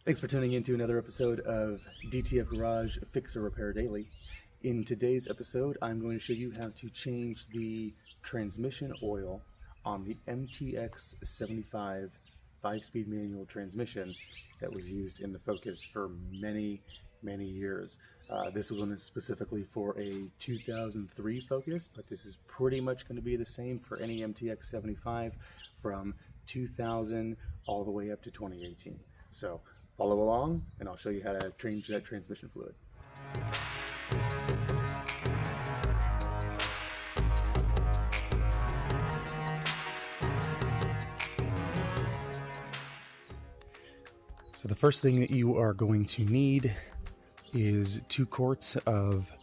Thanks for tuning in to another episode of DTF Garage Fix or Repair Daily. In today's episode, I'm going to show you how to change the transmission oil on the MTX-75 5-speed manual transmission that was used in the Focus for many years. This one is specifically for a 2003 Focus, but this is pretty much going to be the same for any MTX-75 from 2000 all the way up to 2018. So follow along and I'll show you how to change that transmission fluid. So the first thing that you are going to need is 2 quarts of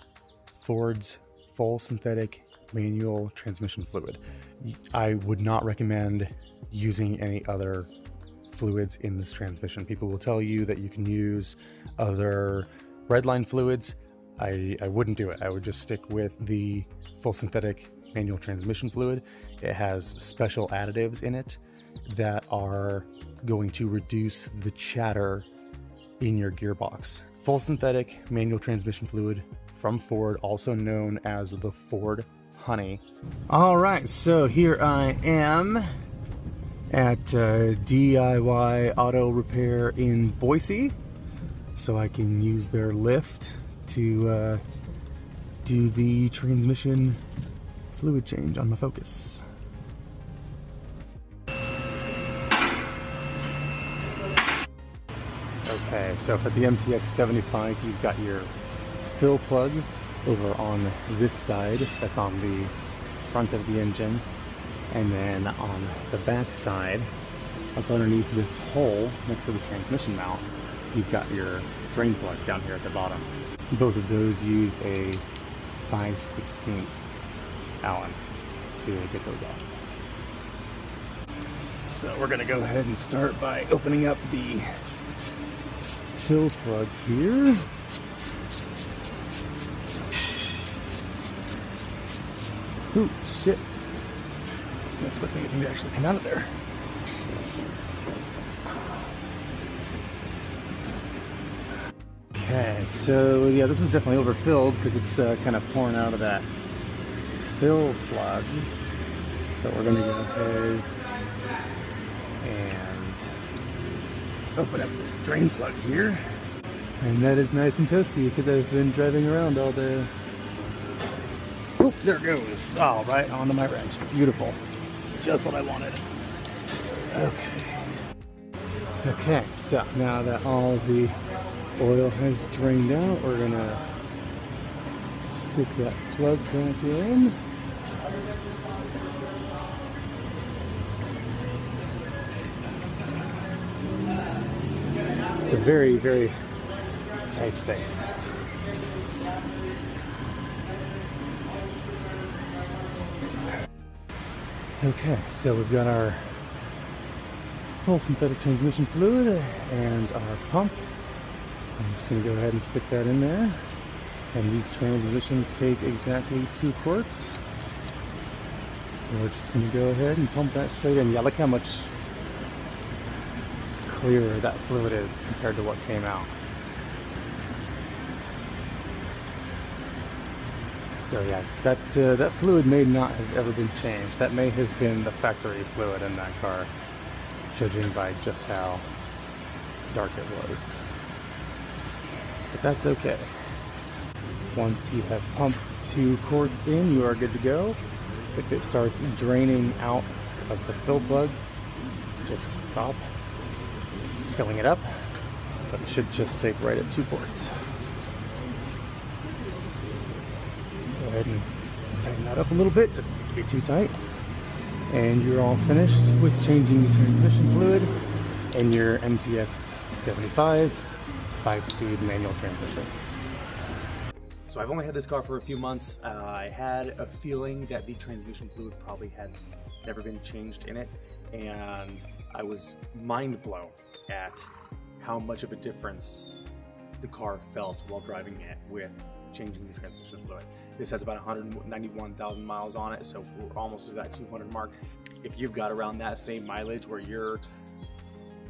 Ford's full synthetic manual transmission fluid. I would not recommend using any other fluids in this transmission. People will tell you that you can use other redline fluids. I wouldn't do it. I would just stick with the full synthetic manual transmission fluid. It has special additives in it that are going to reduce the chatter in your gearbox. Full synthetic manual transmission fluid from Ford, also known as the Ford Honey. All right, so here I am at DIY Auto Repair in Boise, so I can use their lift to do the transmission fluid change on my Focus. Okay, so for the MTX-75, you've got your fill plug over on this side, that's on the front of the engine, and then on the back side, up underneath this hole next to the transmission mount, you've got your drain plug down here at the bottom. Both of those use a 5/16 Allen to get those off. So we're gonna go ahead and start by opening up the fill plug here. Ooh, shit. So that's what thing to actually come out of there. Okay, so yeah, this is definitely overfilled because it's kind of pouring out of that fill plug. So we're gonna go ahead and open up this drain plug here. And that is nice and toasty because I've been driving around all day. Oh, there it goes. Oh, right onto my wrench. Beautiful. Just what I wanted. Okay, so now that all the oil has drained out, we're gonna stick that plug back in. It's a very tight space. Okay, so we've got our full synthetic transmission fluid and our pump. So I'm just going to go ahead and stick that in there. And these transmissions take exactly 2 quarts. So we're just going to go ahead and pump that straight in. Yeah, look how much clearer that fluid is compared to what came out. So yeah, that fluid may not have ever been changed. That may have been the factory fluid in that car, judging by just how dark it was. But that's okay. Once you have pumped 2 quarts in, you are good to go. If it starts draining out of the fill plug, just stop filling it up. But it should just take right at 2 quarts. Go ahead and tighten that up a little bit, doesn't need to be too tight. And you're all finished with changing the transmission fluid in your MTX-75 5-speed manual transmission. So I've only had this car for a few months. I had a feeling that the transmission fluid probably had never been changed in it, and I was mind blown at how much of a difference the car felt while driving it with changing the transmission fluid. This has about 191,000 miles on it, so we're almost to that 200 mark. If you've got around that same mileage where you're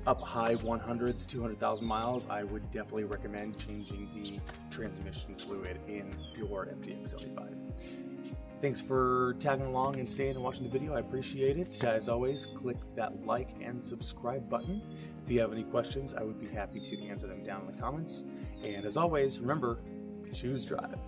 up high 100s, 200,000 miles, I would definitely recommend changing the transmission fluid in your MTX-75. Thanks for tagging along and staying and watching the video. I appreciate it. As always, click that like and subscribe button. If you have any questions, I would be happy to answer them down in the comments. And as always, remember, choose drive.